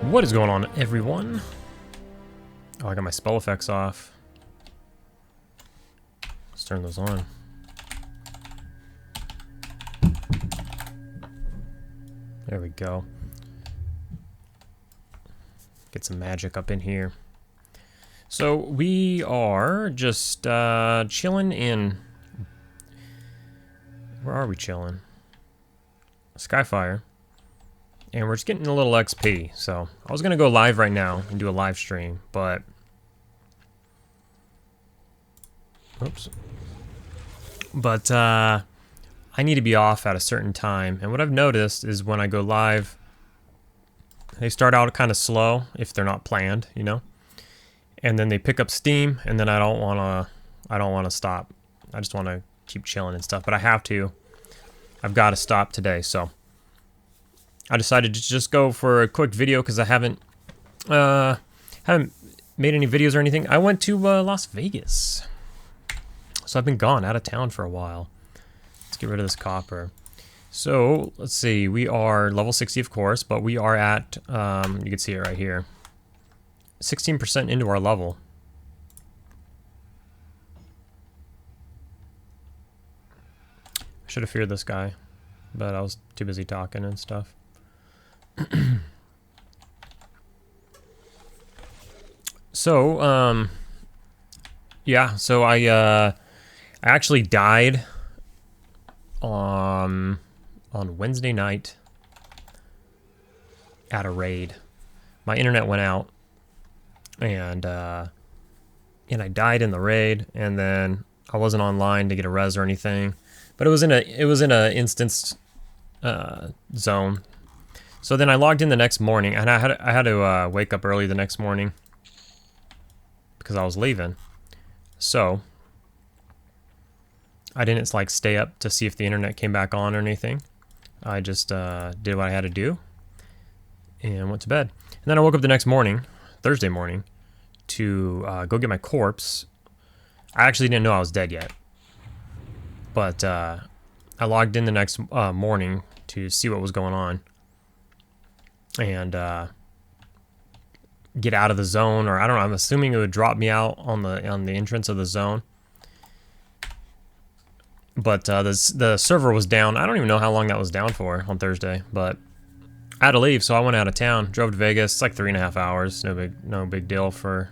What is going on, everyone? Oh, I got my spell effects off. Let's turn those on. There we go. Get some magic up in here. So we are just chilling in... Where are we chilling? Skyfire. And we're just getting a little XP. So I was going to go live right now and do a live stream, but... Oops. But I need to be off at a certain time. And what I've noticed is when I go live, they start out kind of slow if they're not planned, you know? And then they pick up steam, and then I don't want to stop. I just want to keep chilling and stuff, but I have to. I've got to stop today, so I decided to just go for a quick video because I haven't made any videos or anything. I went to Las Vegas, so I've been gone out of town for a while. Let's get rid of this copper. So let's see, we are level 60, of course, but we are at you can see it right here, 16% into our level. I should have feared this guy, but I was too busy talking and stuff. So, yeah, so I actually died on Wednesday night at a raid. My internet went out, and I died in the raid, and then I wasn't online to get a res or anything, but it was in a instanced zone. So then I logged in the next morning, and I had to wake up early the next morning because I was leaving. So I didn't like stay up to see if the internet came back on or anything. I just did what I had to do and went to bed. And then I woke up the next morning, Thursday morning, to go get my corpse. I actually didn't know I was dead yet, but I logged in the next morning to see what was going on and get out of the zone, or I don't know. I'm assuming it would drop me out on the entrance of the zone. But the server was down. I don't even know how long that was down for on Thursday, but I had to leave, so I went out of town, drove to Vegas. It's like 3.5 hours. No big deal for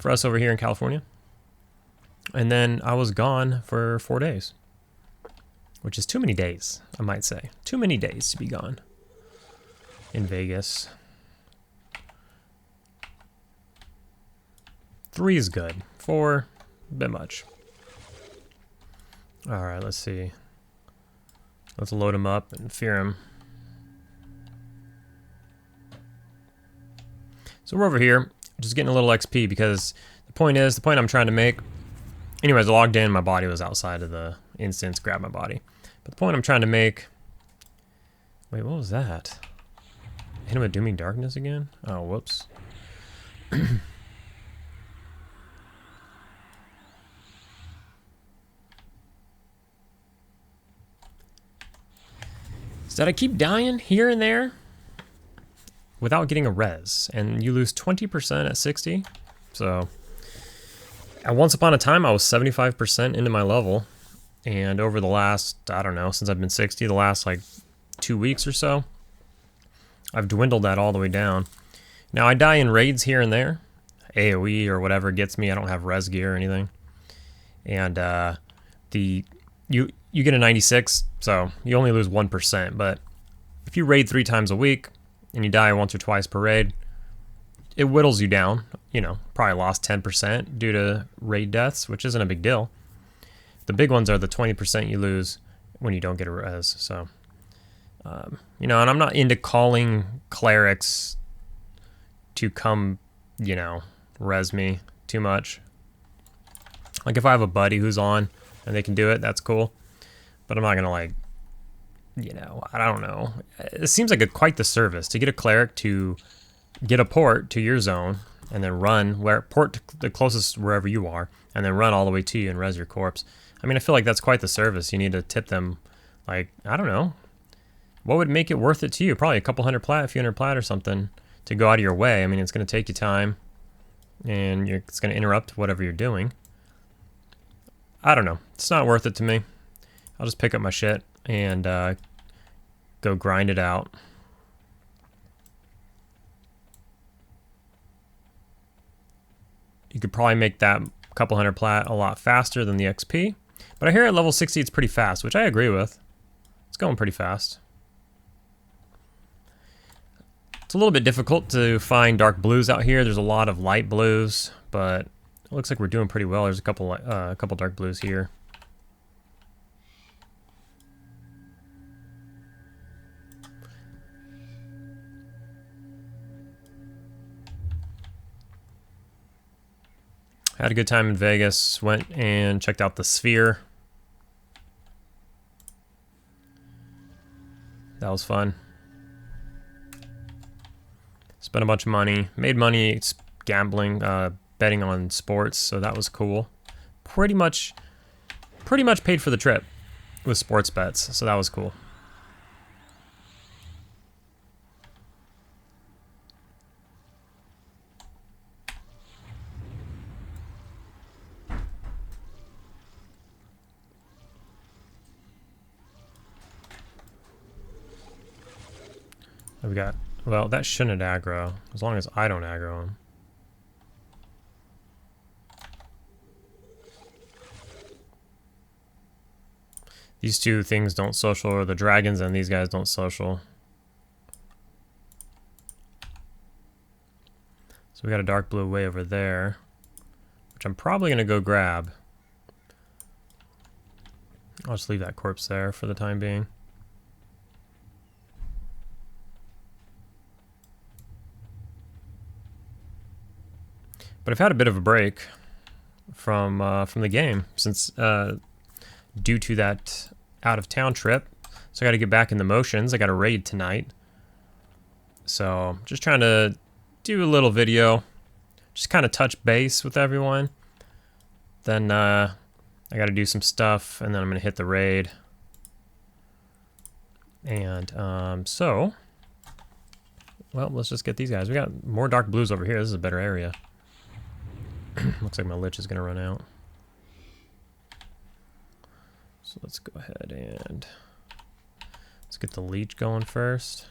us over here in California. And then I was gone for 4 days, which is too many days, I might say. Too many days to be gone in Vegas. 3 is good. 4, a bit much. All right, let's see. Let's load him up and fear him. So we're over here, just getting a little XP because the point I'm trying to make. Anyways, I logged in, my body was outside of the instance, grabbed my body. But the point I'm trying to make. Wait, what was that? Hit him with Dooming Darkness again? Oh, whoops. Is that I keep dying here and there without getting a res, and you lose 20% at 60. So at once upon a time I was 75% into my level, and over the last, I don't know, since I've been 60, the last like 2 weeks or so, I've dwindled that all the way down. Now I die in raids here and there, AoE or whatever gets me. I don't have res gear or anything, and you get a 96, so you only lose 1%, but if you raid 3 times a week and you die once or twice per raid, it whittles you down. You know, probably lost 10% due to raid deaths, which isn't a big deal. The big ones are the 20% you lose when you don't get a res. So, you know, and I'm not into calling clerics to come, you know, res me too much. Like if I have a buddy who's on and they can do it, that's cool. But I'm not gonna, like, you know, I don't know. It seems like quite the service to get a cleric to get a port to your zone and then port the closest wherever you are, and then run all the way to you and res your corpse. I mean, I feel like that's quite the service. You need to tip them, like, I don't know, what would make it worth it to you? Probably a couple hundred plat, a few hundred plat or something to go out of your way. I mean, it's going to take you time, and it's going to interrupt whatever you're doing. I don't know. It's not worth it to me. I'll just pick up my shit and go grind it out. You could probably make that couple hundred plat a lot faster than the XP. But I hear at level 60 it's pretty fast, which I agree with. It's going pretty fast. It's a little bit difficult to find dark blues out here. There's a lot of light blues, but it looks like we're doing pretty well. There's a couple dark blues here. Had a good time in Vegas. Went and checked out the Sphere. That was fun. Spent a bunch of money. Made money gambling, betting on sports, so that was cool. Pretty much paid for the trip with sports bets, so that was cool. We got, well, that shouldn't aggro, as long as I don't aggro him. These two things don't social, or the dragons and these guys don't social. So we got a dark blue way over there, which I'm probably going to go grab. I'll just leave that corpse there for the time being. But I've had a bit of a break from the game since due to that out of town trip. So I got to get back in the motions. I got a raid tonight. So just trying to do a little video, just kind of touch base with everyone. Then I got to do some stuff, and then I'm going to hit the raid. And so, well, let's just get these guys. We got more dark blues over here. This is a better area. Looks like my lich is going to run out. So let's go ahead and let's get the leech going first.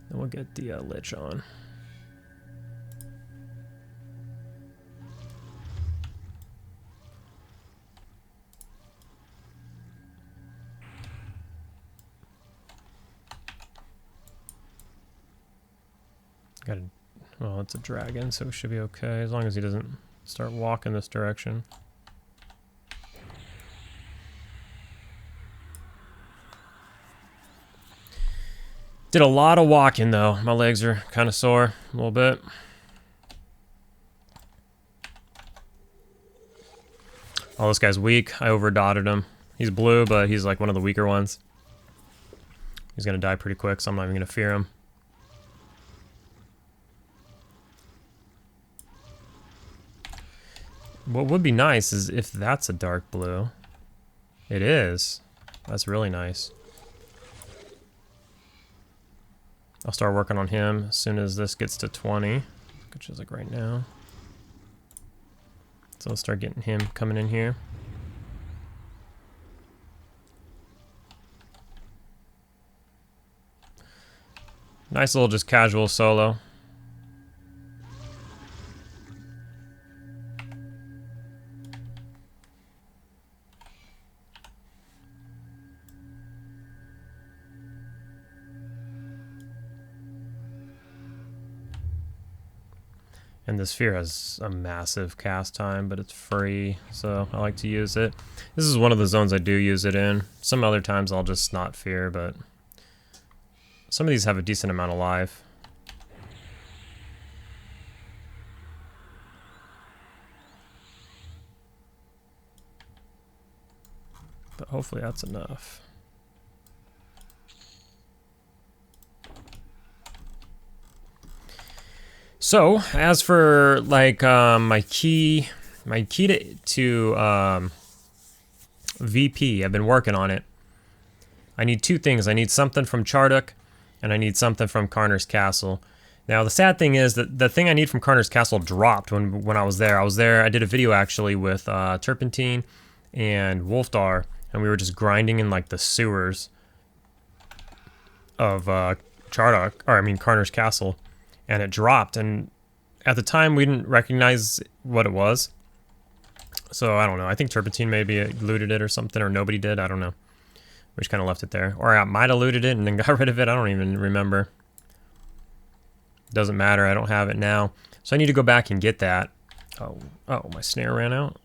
Then we'll get the lich on. Got a, well, it's a dragon, so it should be okay as long as he doesn't start walking this direction. Did a lot of walking though. My legs are kind of sore a little bit. Oh, this guy's weak. I overdotted him. He's blue, but he's like one of the weaker ones. He's gonna die pretty quick, so I'm not even gonna fear him. What would be nice is if that's a dark blue. It is. That's really nice. I'll start working on him as soon as this gets to 20, which is like right now. So I'll start getting him coming in here. Nice little just casual solo. And this sphere has a massive cast time, but it's free, so I like to use it. This is one of the zones I do use it in. Some other times I'll just not fear, but some of these have a decent amount of life. But hopefully that's enough. So, as for like my key to VP, I've been working on it. I need two things. I need something from Charduk, and I need something from Karner's Castle. Now, the sad thing is that the thing I need from Karner's Castle dropped when I was there. I did a video actually with Turpentine and Wolfdar, and we were just grinding in like the sewers of Karner's Castle, and it dropped. And at the time, we didn't recognize what it was. So, I don't know. I think Turpentine maybe looted it or something, or nobody did. I don't know. We just kind of left it there. Or I might have looted it and then got rid of it. I don't even remember. Doesn't matter. I don't have it now. So I need to go back and get that. Oh, my snare ran out.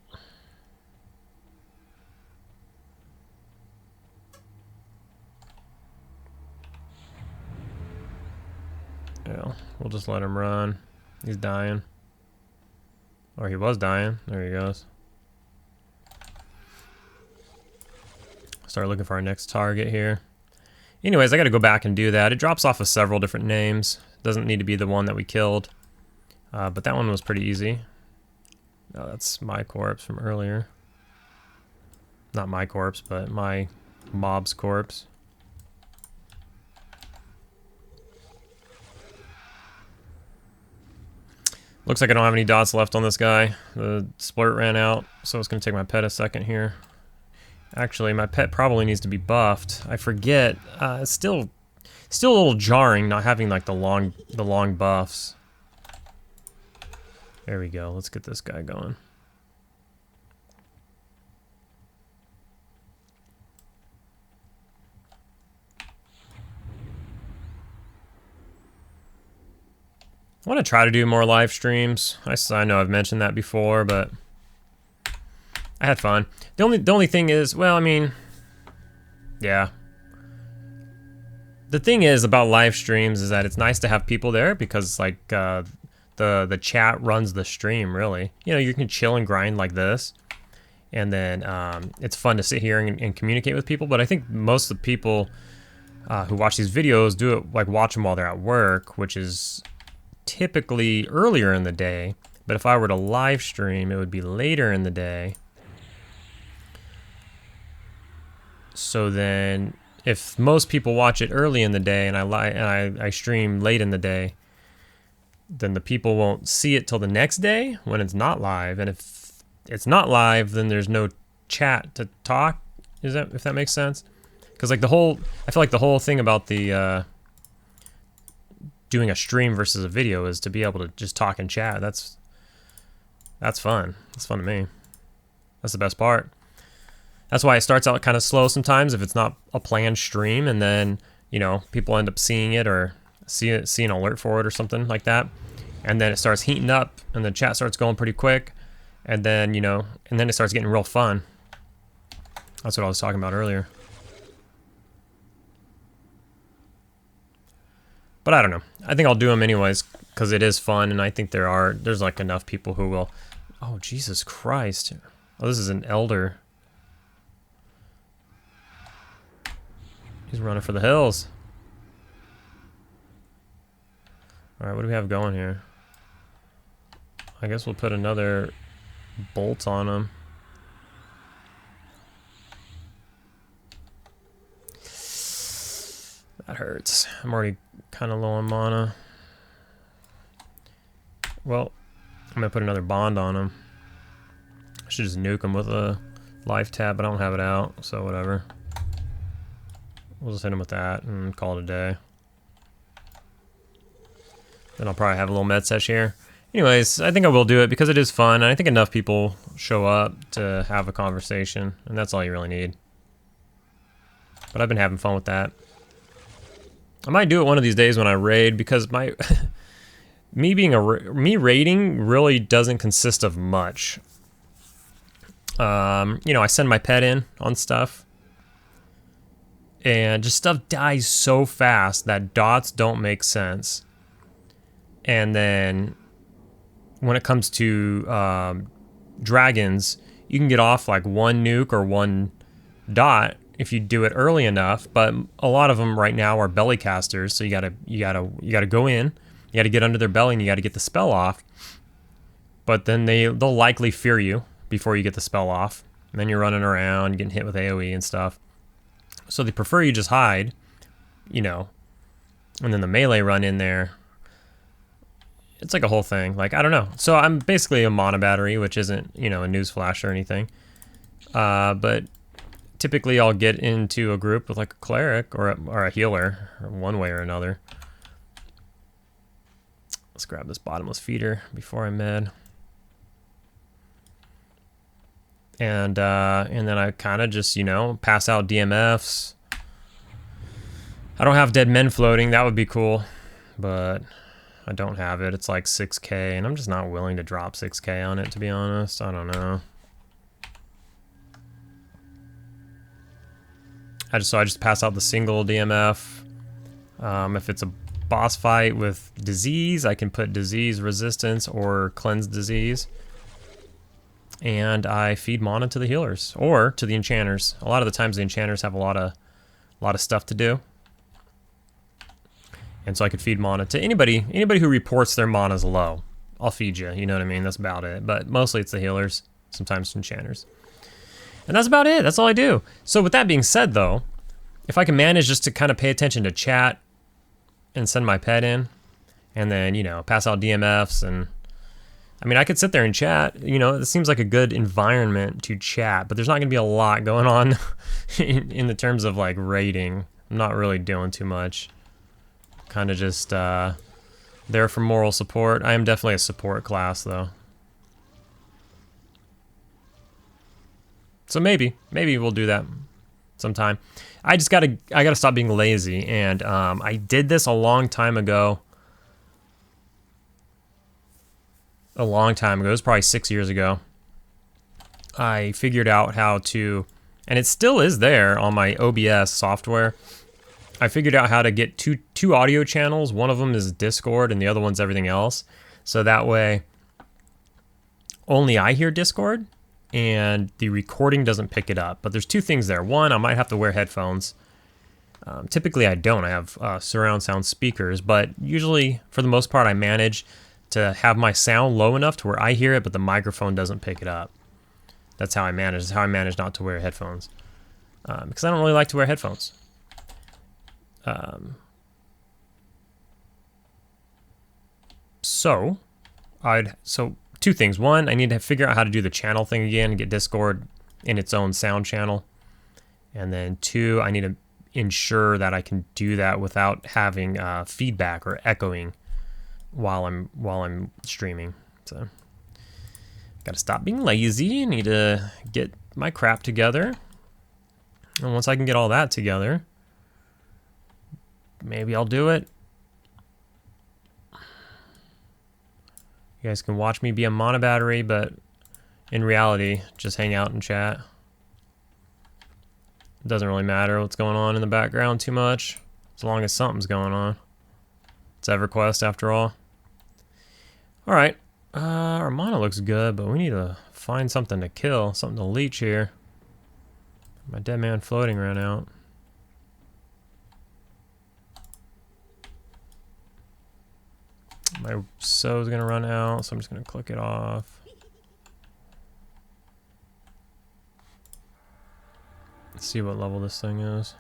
Yeah, we'll just let him run. He's dying. Or he was dying. There he goes. Start looking for our next target here. Anyways, I got to go back and do that. It drops off of several different names. Doesn't need to be the one that we killed. But that one was pretty easy. Oh, that's my corpse from earlier. Not my corpse, but my mob's corpse. Looks like I don't have any dots left on this guy. The splurt ran out, so it's going to take my pet a second here. Actually, my pet probably needs to be buffed. I forget. It's still a little jarring not having like the long buffs. There we go. Let's get this guy going. I want to try to do more live streams. I know I've mentioned that before, but I had fun. The only thing is, well, I mean, yeah. The thing is about live streams is that it's nice to have people there because like the chat runs the stream really. You know, you can chill and grind like this, and then it's fun to sit here and communicate with people. But I think most of the people who watch these videos do it like watch them while they're at work, which is typically earlier in the day. But if I were to live stream, it would be later in the day. So then, if most people watch it early in the day and I stream late in the day, then the people won't see it till the next day when it's not live. And if it's not live, then there's no chat to talk. If that makes sense? Because like I feel like the whole thing about the doing a stream versus a video is to be able to just talk and chat. That's fun. It's fun to me. That's the best part. That's why it starts out kind of slow sometimes if it's not a planned stream, and then, you know, people end up seeing it or see an alert for it or something like that. And then it starts heating up and the chat starts going pretty quick. And then, you know, and then it starts getting real fun. That's what I was talking about earlier. But I don't know. I think I'll do them anyways because it is fun, and I think there's like enough people who will. Oh, Jesus Christ. Oh, this is an elder. He's running for the hills. Alright, what do we have going here? I guess we'll put another bolt on him. That hurts. I'm already kind of low on mana. Well, I'm going to put another bond on him. I should just nuke him with a life tap, but I don't have it out, so whatever. We'll just hit him with that and call it a day. Then I'll probably have a little med sesh here. Anyways, I think I will do it because it is fun, and I think enough people show up to have a conversation, and that's all you really need. But I've been having fun with that. I might do it one of these days when I raid because my me raiding really doesn't consist of much. You know, I send my pet in on stuff. And just stuff dies so fast that dots don't make sense. And then when it comes to dragons, you can get off like one nuke or one dot if you do it early enough. But a lot of them right now are belly casters, so you gotta go in, you gotta get under their belly, and you gotta get the spell off. But then they'll likely fear you before you get the spell off. And then you're running around, getting hit with AoE and stuff. So they prefer you just hide, you know, and then the melee run in there. It's like a whole thing. Like, I don't know. So I'm basically a mono battery, which isn't, you know, a newsflash or anything. But typically I'll get into a group with like a cleric or a healer, one way or another. Let's grab this bottomless feeder before I med. And then I kind of just, you know, pass out DMFs. I don't have dead men floating. That would be cool, but I don't have it. It's like 6K, and I'm just not willing to drop 6K on it, to be honest. I don't know. I just pass out the single DMF. If it's a boss fight with disease, I can put disease resistance or cleanse disease. And I feed mana to the healers or to the enchanters. A lot of the times the enchanters have a lot of stuff to do. And so I could feed mana to anybody who reports their mana's low. I'll feed you, you know what I mean? That's about it. But mostly it's the healers, sometimes enchanters. And that's about it. That's all I do. So with that being said though, if I can manage just to kind of pay attention to chat and send my pet in, and then, you know, pass out DMFs, and I mean, I could sit there and chat. You know, it seems like a good environment to chat, but there's not going to be a lot going on in the terms of like raiding. I'm not really doing too much. Kind of just there for moral support. I am definitely a support class though. So maybe we'll do that sometime. I gotta stop being lazy, and I did this a long time ago. It was probably 6 years ago. I figured out how to, and it still is there on my OBS software. I figured out how to get two audio channels. One of them is Discord and the other one's everything else. So that way only I hear Discord and the recording doesn't pick it up. But there's two things there. One, I might have to wear headphones. Typically I don't. I have surround sound speakers, but usually for the most part I manage to have my sound low enough to where I hear it, but the microphone doesn't pick it up. That's how I manage. That's how I manage not to wear headphones. Because I don't really like to wear headphones. So two things. One, I need to figure out how to do the channel thing again and get Discord in its own sound channel. And then two, I need to ensure that I can do that without having feedback or echoing while I'm streaming. So gotta stop being lazy. I need to get my crap together. And once I can get all that together, maybe I'll do it. You guys can watch me be a mono battery, but in reality, just hang out and chat. It doesn't really matter what's going on in the background too much, as long as something's going on. It's EverQuest after all. All right, our mana looks good, but we need to find something to kill, something to leech here. My dead man floating ran out. My sow's gonna run out, so I'm just gonna click it off. Let's see what level this thing is.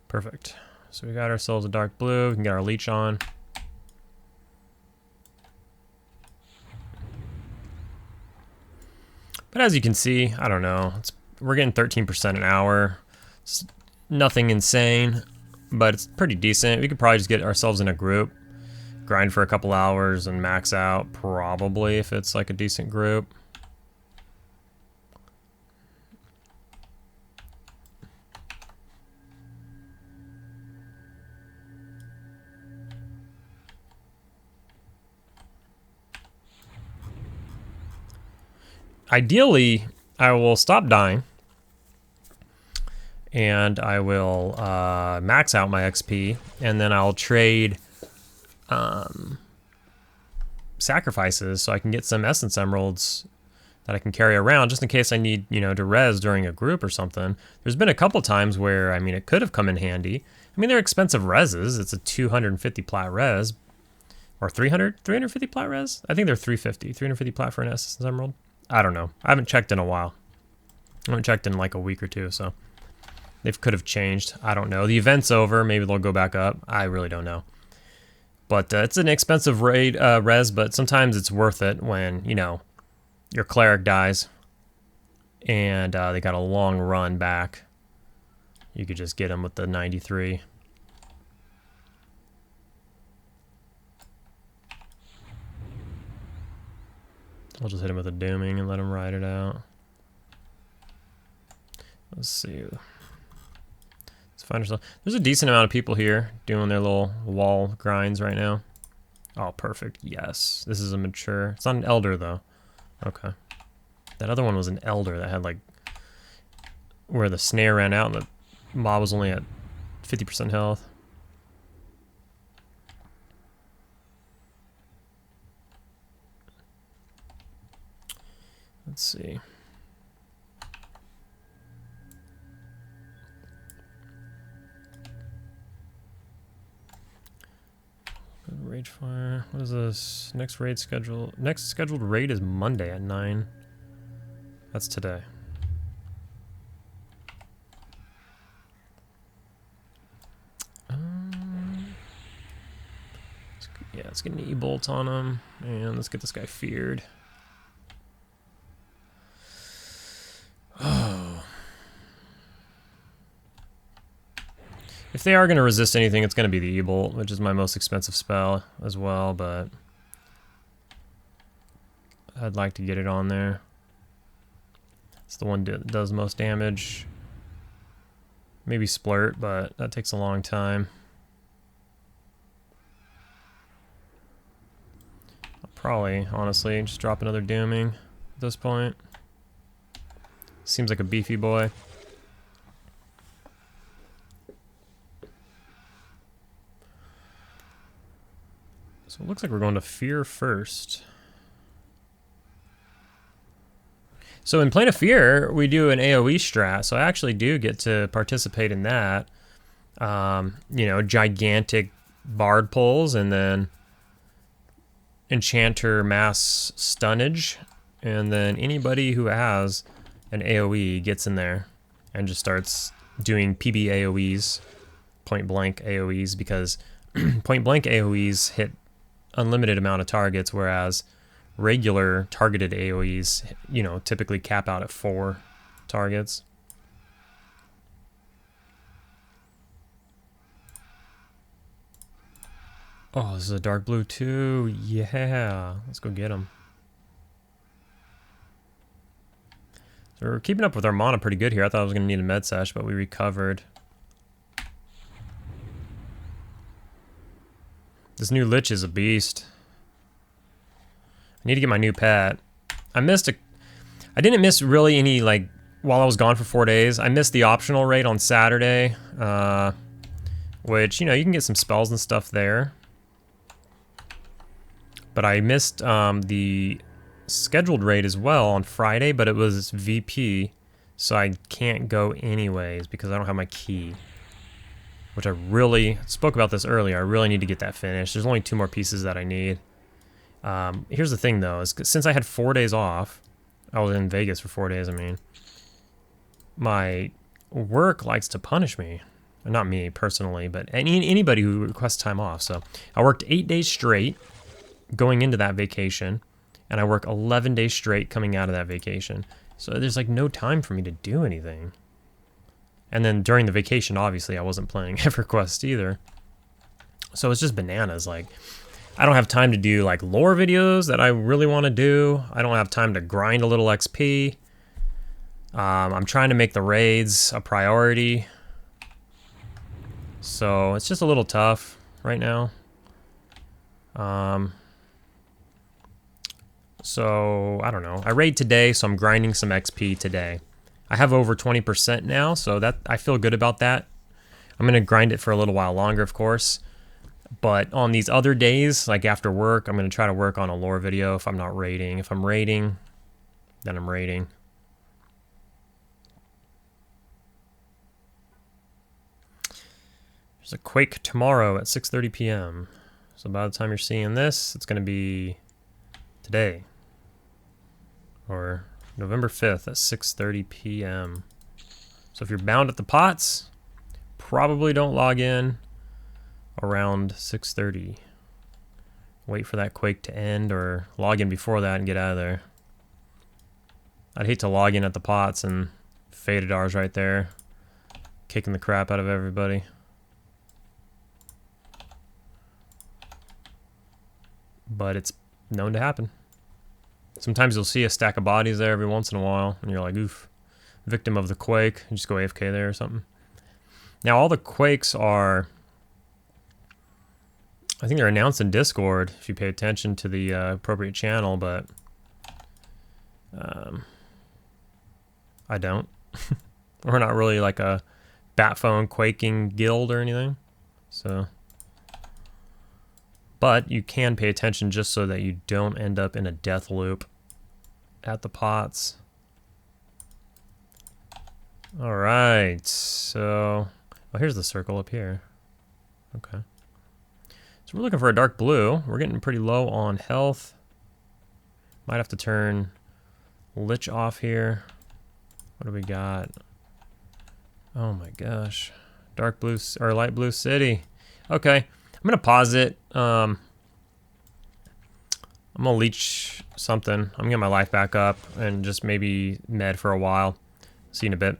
Perfect. So we got ourselves a dark blue. We can get our leech on. But as you can see, I don't know. We're getting 13% an hour. It's nothing insane, but it's pretty decent. We could probably just get ourselves in a group, grind for a couple hours, and max out probably if it's like a decent group. Ideally, I will stop dying and I will max out my XP, and then I'll trade sacrifices so I can get some essence emeralds that I can carry around just in case I need, you know, to res during a group or something. There's been a couple times where, I mean, it could have come in handy. I mean, they're expensive reses. It's a 250 plat res, Or 350 plat res? I think they're 350 plat for an Estus Emerald. I don't know. I haven't checked in a while. I haven't checked in like a week or two, so they could have changed. I don't know. The event's over. Maybe they'll go back up. I really don't know. But it's an expensive raid res, but sometimes it's worth it when, you know, your cleric dies and they got a long run back. You could just get them with the 93. I'll just hit him with a dooming and let him ride it out. Let's see. Let's find ourselves. There's a decent amount of people here doing their little wall grinds right now. Oh, perfect. Yes. This is a mature. It's not an elder, though. Okay. That other one was an elder that had, like, where the snare ran out and the mob was only at 50% health. Let's see. Rage fire. What is this? Next raid schedule. Next scheduled raid is Monday at 9. That's today. Yeah, let's get an E-bolt on him, and let's get this guy feared. Oh. If they are going to resist anything, it's going to be the E-bolt, which is my most expensive spell as well, but I'd like to get it on there. It's the one that does most damage. Maybe Splurt, but that takes a long time. I'll probably, honestly, just drop another Dooming at this point. Seems like a beefy boy. So it looks like we're going to Fear first. So in Plane of Fear, we do an AoE strat, so I actually do get to participate in that. You know, gigantic bard pulls, and then enchanter mass stunnage, and then anybody who has an AoE gets in there and just starts doing PB AoEs, point blank AoEs, because point blank AoEs hit unlimited amount of targets, whereas regular targeted AoEs, you know, typically cap out at 4 targets. Oh, this is a dark blue too. Yeah, let's go get him. So we're keeping up with our mana pretty good here. I thought I was going to need a med sesh, but we recovered. This new Lich is a beast. I need to get my new pet. I didn't miss really any, like, while I was gone for 4 days. I missed the optional raid on Saturday, which, you know, you can get some spells and stuff there. But I missed the scheduled raid as well on Friday, but it was VP, so I can't go anyways because I don't have my key. Which I really spoke about this earlier. I really need to get that finished. There's only 2 more pieces that I need. Here's the thing though, is since I had 4 days off, I was in Vegas for 4 days, I mean, my work likes to punish me. Not me personally, but anybody who requests time off. So I worked 8 days straight going into that vacation, and I work 11 days straight coming out of that vacation. So there's like no time for me to do anything. And then during the vacation, obviously, I wasn't playing EverQuest either. So it's just bananas. Like, I don't have time to do like lore videos that I really want to do. I don't have time to grind a little XP. I'm trying to make the raids a priority. So it's just a little tough right now. So I don't know. I raid today, so I'm grinding some XP today. I have over 20% now, so that I feel good about that. I'm going to grind it for a little while longer, of course. But on these other days, like after work, I'm going to try to work on a lore video if I'm not raiding. If I'm raiding, then I'm raiding. There's a Quake tomorrow at 6:30 p.m. So by the time you're seeing this, it's going to be today. Or November 5th at 6:30 p.m. So if you're bound at the pots, probably don't log in around 6:30. Wait for that quake to end or log in before that and get out of there. I'd hate to log in at the pots and faded ours right there, kicking the crap out of everybody. But it's known to happen. Sometimes you'll see a stack of bodies there every once in a while, and you're like, oof, victim of the quake. You just go AFK there or something. Now, all the quakes are, I think they're announced in Discord if you pay attention to the appropriate channel, but I don't. We're not really like a bat phone quaking guild or anything, so. But you can pay attention just so that you don't end up in a death loop at the pots. All right, so here's the circle up here. Okay. So we're looking for a dark blue. We're getting pretty low on health. Might have to turn Lich off here. What do we got? Oh my gosh. Dark blue or light blue city. Okay. I'm gonna pause it. I'm gonna leech something. I'm gonna get my life back up and just maybe med for a while. See you in a bit.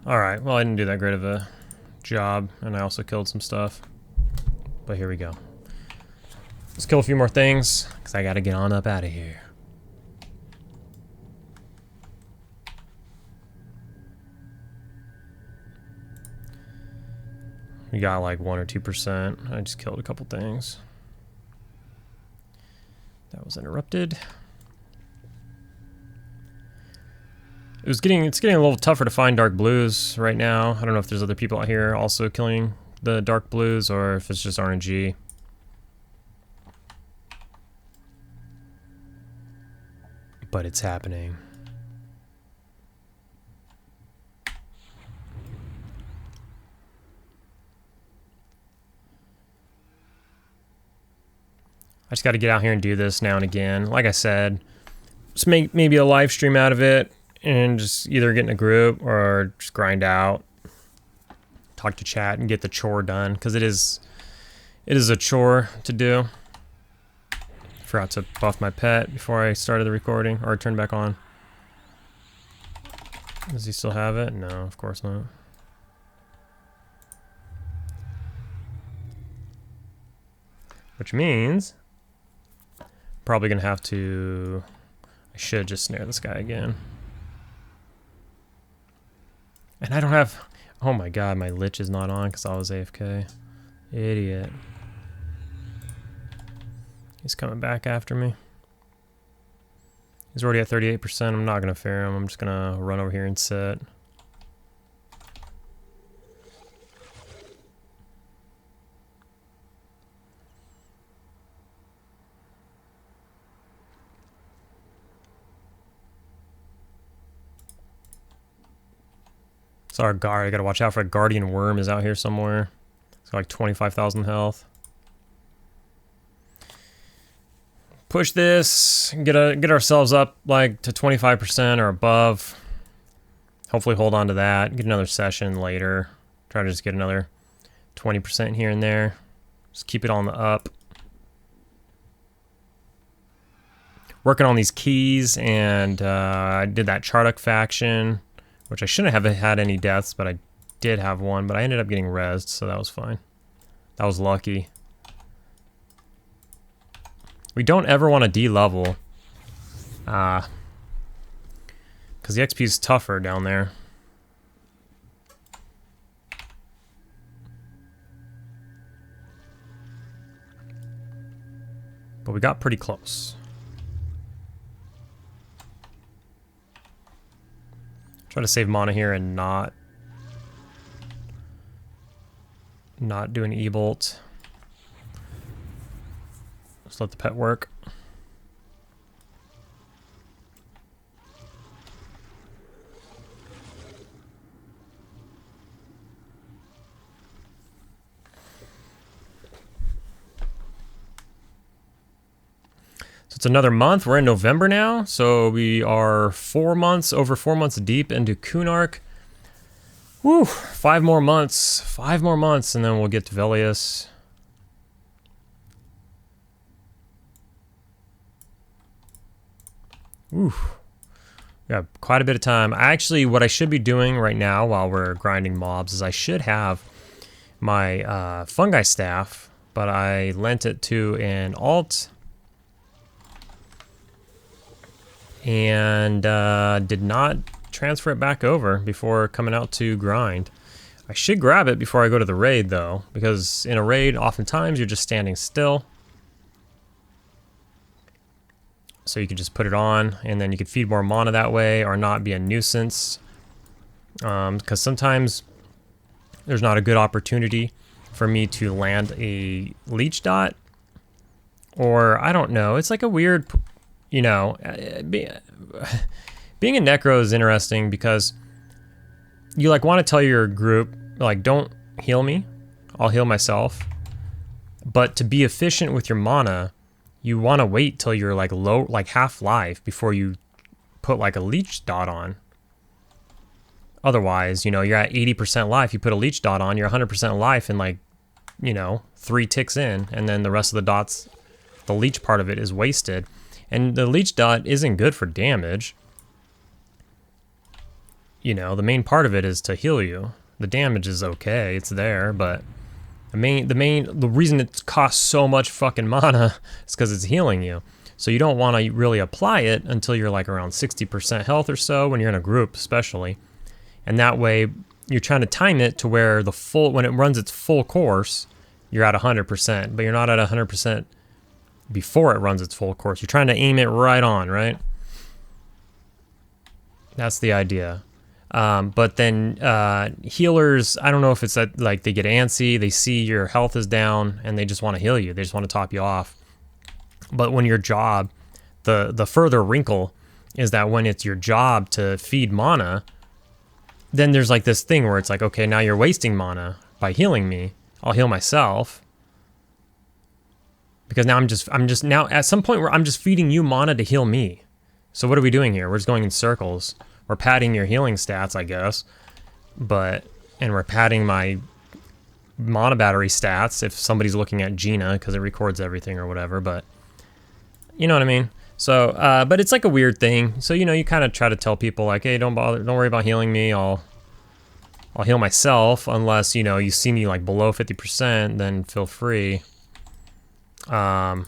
Alright, well I didn't do that great of a job, and I also killed some stuff. But here we go. Let's kill a few more things, because I gotta get on up out of here. We got like 1 or 2%. I just killed a couple things. That was interrupted. It's getting a little tougher to find dark blues right now. I don't know if there's other people out here also killing the dark blues or if it's just RNG. But it's happening. I just got to get out here and do this now and again. Like I said, just make maybe a live stream out of it and just either get in a group or just grind out, talk to chat and get the chore done, because it is a chore to do. Forgot to buff my pet before I started the recording or turned back on. Does he still have it? No, of course not. Which means probably gonna have to, I should just snare this guy again. And I don't have, oh my god, my Lich is not on because I was AFK. Idiot. He's coming back after me. He's already at 38%. I'm not gonna fair him. I'm just gonna run over here and sit. It's our guard. I gotta watch out for a guardian worm is out here somewhere. It's got like 25,000 health. Push this, get ourselves up like to 25% or above. Hopefully hold on to that. Get another session later. Try to just get another 20% here and there. Just keep it on the up. Working on these keys, and I did that Charduck faction, which I shouldn't have had any deaths, but I did have one, but I ended up getting rezzed, so that was fine. That was lucky. We don't ever want to de-level, because the XP is tougher down there. But we got pretty close. Try to save mana here and not do an E-bolt. Just let the pet work. it's another month. We're in November now, so we are over 4 months deep into Kunark. Woo, 5 more months, and then we'll get to Velius. Ooh, we got quite a bit of time. What I should be doing right now while we're grinding mobs is I should have my fungi staff, but I lent it to an alt and did not transfer it back over before coming out to grind. I should grab it before I go to the raid though, because in a raid oftentimes you're just standing still. So you could just put it on and then you could feed more mana that way or not be a nuisance. Because sometimes there's not a good opportunity for me to land a leech dot. Or I don't know, it's like a weird, you know, being a Necro is interesting because you like want to tell your group, like, don't heal me, I'll heal myself. But to be efficient with your mana, you want to wait till you're like low, like half life before you put like a leech dot on. Otherwise, you know, you're at 80% life, you put a leech dot on, you're 100% life in like, you know, 3 ticks in, and then the rest of the dots, the leech part of it is wasted. And the leech dot isn't good for damage. You know, the main part of it is to heal you. The damage is okay, it's there, but the reason it costs so much fucking mana is because it's healing you. So you don't want to really apply it until you're like around 60% health or so when you're in a group especially. And that way you're trying to time it to where when it runs its full course, you're at 100%, but you're not at 100% before it runs its full course. You're trying to aim it right on, right? That's the idea. But then healers, I don't know if it's that like they get antsy, they see your health is down and they just want to heal you. They just want to top you off. But when your job, the further wrinkle is that when it's your job to feed mana, then there's like this thing where it's like, okay, now you're wasting mana by healing me. I'll heal myself. Because now I'm just now at some point where I'm just feeding you mana to heal me. So what are we doing here? We're just going in circles. We're padding your healing stats, I guess. And we're padding my mana battery stats if somebody's looking at Gina because it records everything or whatever, but you know what I mean? So, but it's like a weird thing. So, you know, you kind of try to tell people like, hey, don't worry about healing me. I'll heal myself unless, you know, you see me like below 50%, then feel free. But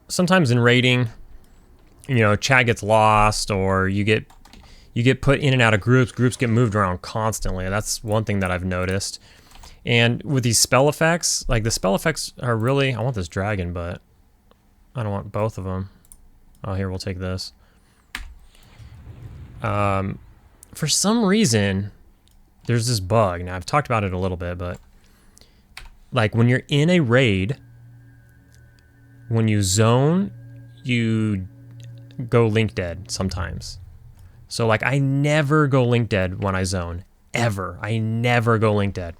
sometimes in raiding, you know, chat gets lost or you get put in and out of groups. Groups get moved around constantly. That's one thing that I've noticed. And with these spell effects, like the spell effects are really, I want this dragon, but I don't want both of them. Oh, here, we'll take this. For some reason, there's this bug. Now, I've talked about it a little bit, but like when you're in a raid, when you zone, you go link dead sometimes. So like I never go link dead when I zone, ever. I never go link dead.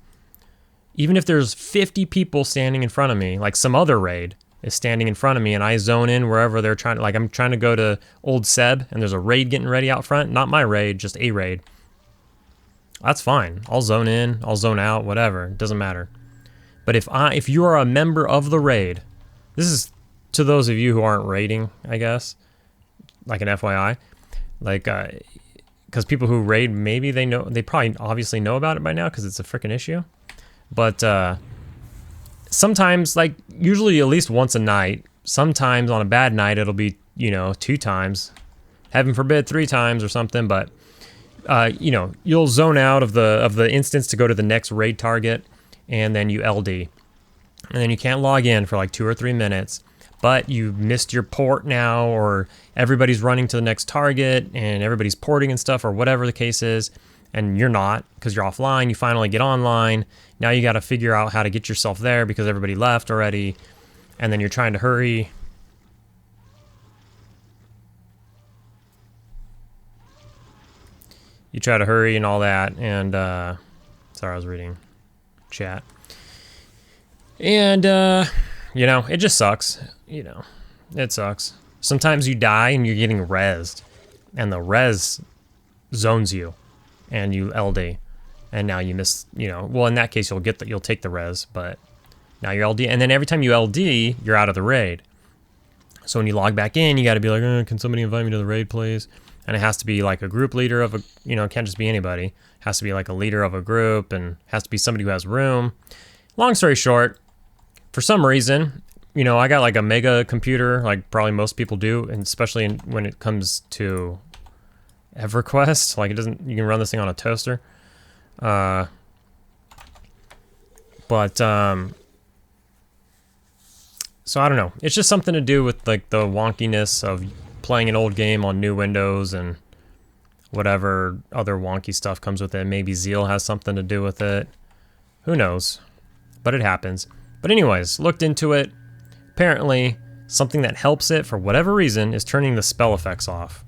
Even if there's 50 people standing in front of me, like some other raid is standing in front of me and I zone in wherever they're trying to, like I'm trying to go to Old Seb and there's a raid getting ready out front, not my raid, just a raid. That's fine. I'll zone in, I'll zone out, whatever, it doesn't matter. But if you are a member of the raid, this is to those of you who aren't raiding, I guess, like an FYI, like, because people who raid, maybe they know, they probably obviously know about it by now because it's a freaking issue. But sometimes, like usually at least once a night, sometimes on a bad night it'll be, you know, 2 times, heaven forbid 3 times or something. But you know, you'll zone out of the instance to go to the next raid target, and then you LD, and then you can't log in for like 2 or 3 minutes. But you missed your port now, or everybody's running to the next target and everybody's porting and stuff, or whatever the case is, and you're not because you're offline. You finally get online. Now you got to figure out how to get yourself there because everybody left already, and then you're trying to hurry. You try to hurry and all that, and sorry, I was reading chat. And, you know, it just sucks. You know, it sucks. Sometimes you die and you're getting rezzed, and the res zones you, and you LD, and now you miss, you know, well, in that case, you'll take the res, but now you're LD, and then every time you LD, you're out of the raid. So when you log back in, you got to be like, can somebody invite me to the raid, please? And it has to be like a group leader of a, you know, it can't just be anybody. It has to be like a leader of a group, and has to be somebody who has room. Long story short, for some reason, you know, I got like a mega computer, like probably most people do, and especially when it comes to EverQuest, like you can run this thing on a toaster. So I don't know. It's just something to do with like the wonkiness of playing an old game on new Windows and whatever other wonky stuff comes with it. Maybe Zeal has something to do with it. Who knows? But it happens. But anyways, looked into it. Apparently, something that helps it for whatever reason is turning the spell effects off.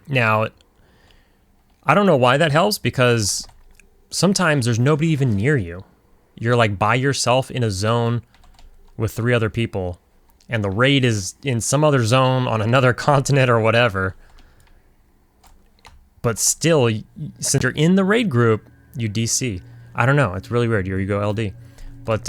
Now, I don't know why that helps, because sometimes there's nobody even near you. You're like by yourself in a zone with 3 other people, and the raid is in some other zone on another continent or whatever. But still, since you're in the raid group, you DC. I don't know. It's really weird. You go LD. But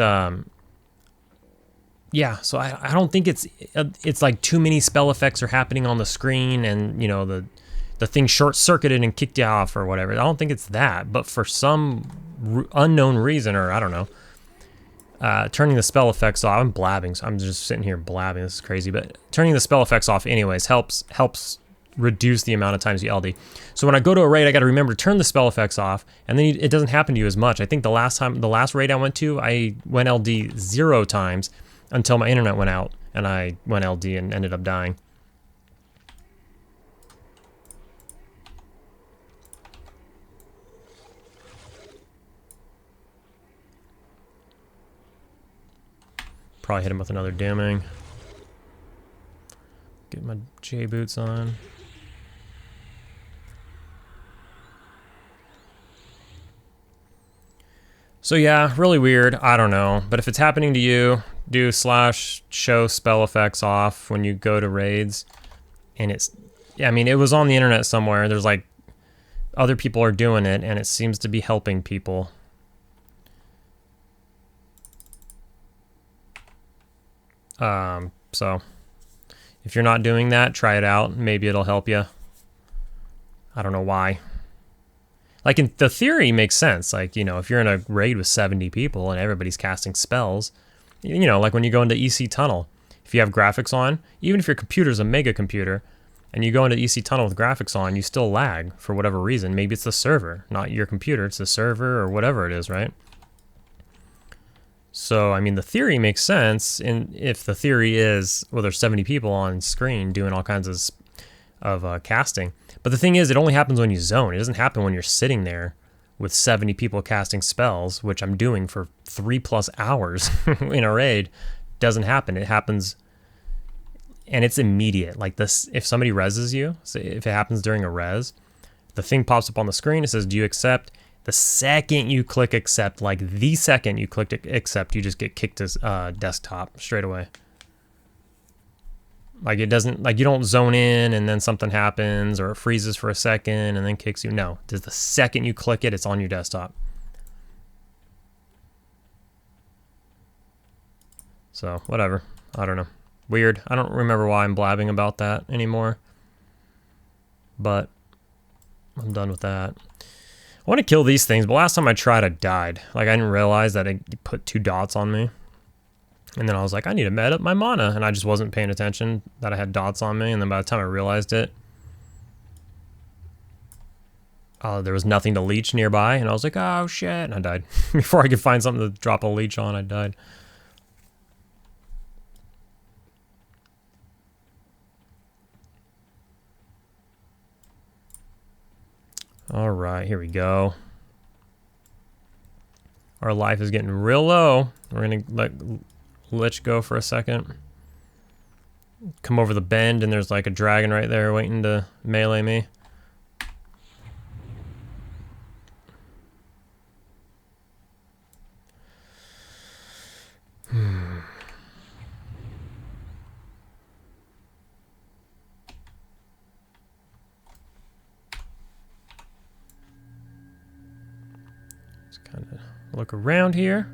yeah. So I don't think it's like too many spell effects are happening on the screen, and you know the thing short circuited and kicked you off or whatever. I don't think it's that. But for some unknown reason, or I don't know. Turning the spell effects off. I'm blabbing, so I'm just sitting here blabbing. This is crazy, but turning the spell effects off anyways helps reduce the amount of times you LD. So when I go to a raid, I got to remember to turn the spell effects off, and then it doesn't happen to you as much. I think the last raid I went to, I went LD 0 times until my internet went out, and I went LD and ended up dying. Probably hit him with another damning. Get my J boots on. So yeah, really weird. I don't know. But if it's happening to you, do /show spell effects off when you go to raids. And I mean, it was on the internet somewhere. There's like, other people are doing it, and it seems to be helping people. So if you're not doing that, try it out. Maybe it'll help you. I don't know why. Like, in the theory makes sense. Like, you know, if you're in a raid with 70 people and everybody's casting spells, you know, like when you go into EC Tunnel, if you have graphics on, even if your computer's a mega computer and you go into EC Tunnel with graphics on, you still lag for whatever reason. Maybe it's the server, not your computer. It's the server or whatever it is, right? So, I mean, the theory makes sense, and if the theory is, well, there's 70 people on screen doing all kinds of casting. But the thing is, it only happens when you zone. It doesn't happen when you're sitting there with 70 people casting spells, which I'm doing for 3+ hours in a raid. Doesn't happen. It happens, and it's immediate. Like this, if somebody reses you, so if it happens during a res, the thing pops up on the screen. It says, "Do you accept?" The second you click accept, like the second you click accept, you just get kicked to desktop straight away. Like it doesn't, like you don't zone in and then something happens or it freezes for a second and then kicks you. No, just the second you click it, it's on your desktop. So whatever, I don't know. Weird. I don't remember why I'm blabbing about that anymore. But I'm done with that. I want to kill these things, but last time I tried, I died. Like, I didn't realize that it put 2 dots on me. And then I was like, I need to med up my mana. And I just wasn't paying attention that I had dots on me. And then by the time I realized it, there was nothing to leech nearby. And I was like, oh, shit. And I died. Before I could find something to drop a leech on, I died. All right, here we go. Our life is getting real low. We're going to let you go for a second. Come over the bend, and there's like a dragon right there waiting to melee me. Kind of look around here.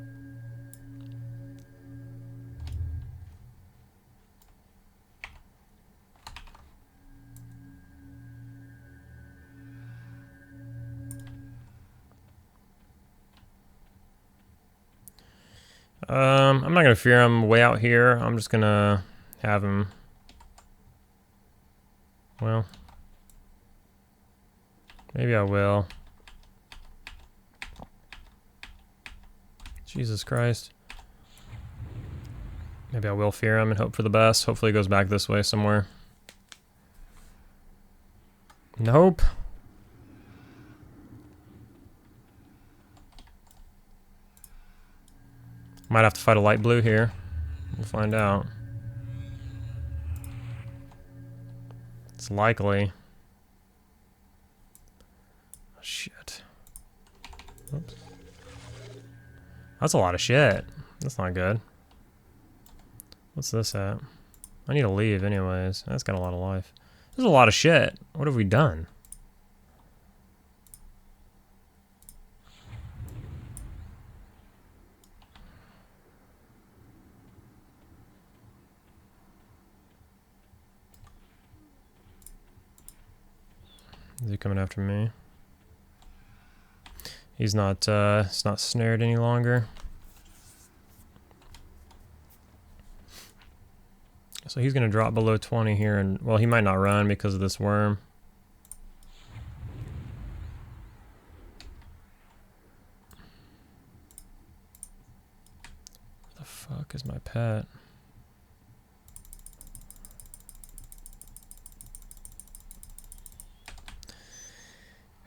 I'm not gonna fear him way out here. I'm just gonna have him. Well, maybe I will. Jesus Christ. Maybe I will fear him and hope for the best. Hopefully he goes back this way somewhere. Nope. Might have to fight a light blue here. We'll find out. It's likely. Oh, shit. Oops. That's a lot of shit. That's not good. What's this at? I need to leave anyways. That's got a lot of life. There's a lot of shit. What have we done? Is he coming after me? He's not snared any longer. So he's gonna drop below 20 here, and well, he might not run because of this worm. Where the fuck is my pet?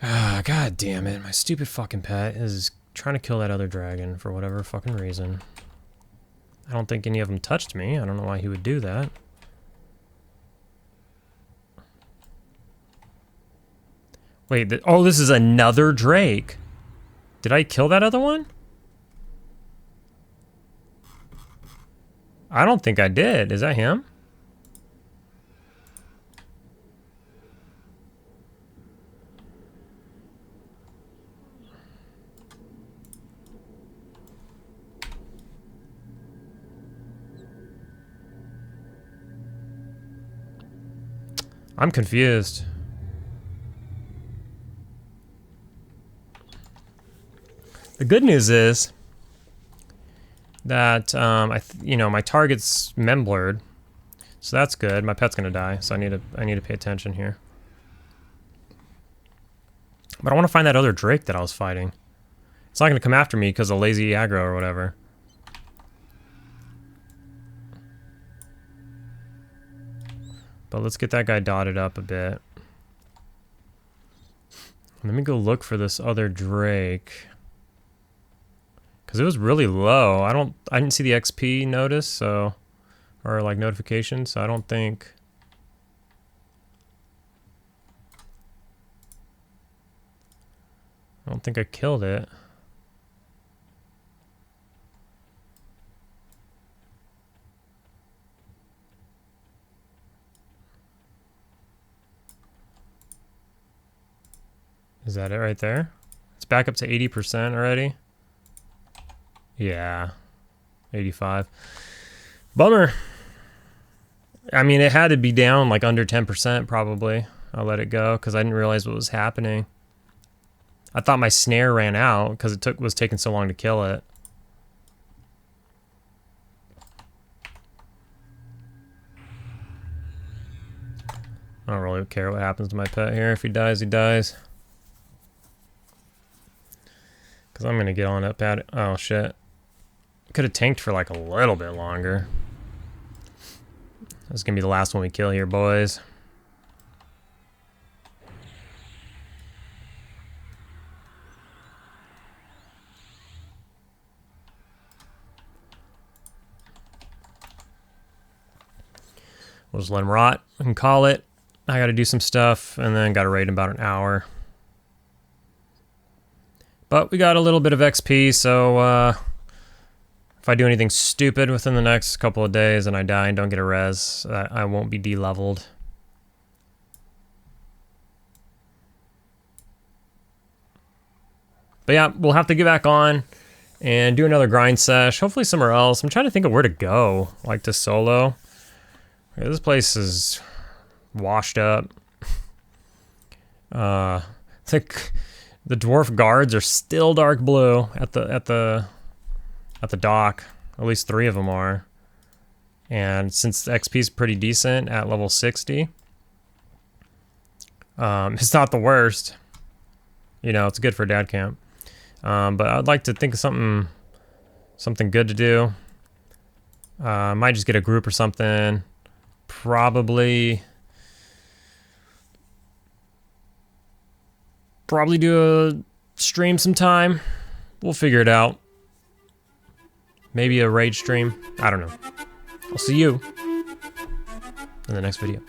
Ah, god damn it. My stupid fucking pet is trying to kill that other dragon for whatever fucking reason. I don't think any of them touched me. I don't know why he would do that. Wait, oh, this is another Drake. Did I kill that other one? I don't think I did. Is that him? I'm confused. The good news is that my target's memblurred, so that's good. My pet's gonna die, so I need to pay attention here. But I want to find that other Drake that I was fighting. It's not gonna come after me because of lazy aggro or whatever. But let's get that guy dotted up a bit. Let me go look for this other Drake. Cause it was really low. I didn't see the XP notice, so, or like notification, so I don't think I killed it. Is that it right there? It's back up to 80% already. Yeah, 85. Bummer. I mean, it had to be down like under 10% probably. I let it go because I didn't realize what was happening. I thought my snare ran out because it was taking so long to kill it. I don't really care what happens to my pet here. If he dies, he dies. Because I'm going to get on up at it. Oh, shit. Could have tanked for like a little bit longer. This is going to be the last one we kill here, boys. We'll just let him rot and call it. I got to do some stuff and then got to raid in about an hour. But we got a little bit of XP, so if I do anything stupid within the next couple of days and I die and don't get a res, I won't be de-leveled. But yeah, we'll have to get back on and do another grind sesh, hopefully somewhere else. I'm trying to think of where to go, like to solo. Yeah, this place is washed up. The dwarf guards are still dark blue at the dock. At least 3 of them are. And since the XP is pretty decent at level 60, it's not the worst. You know, it's good for dad camp. But I'd like to think of something good to do. Might just get a group or something. Probably do a stream sometime. We'll figure it out. Maybe a raid stream. I don't know. I'll see you in the next video.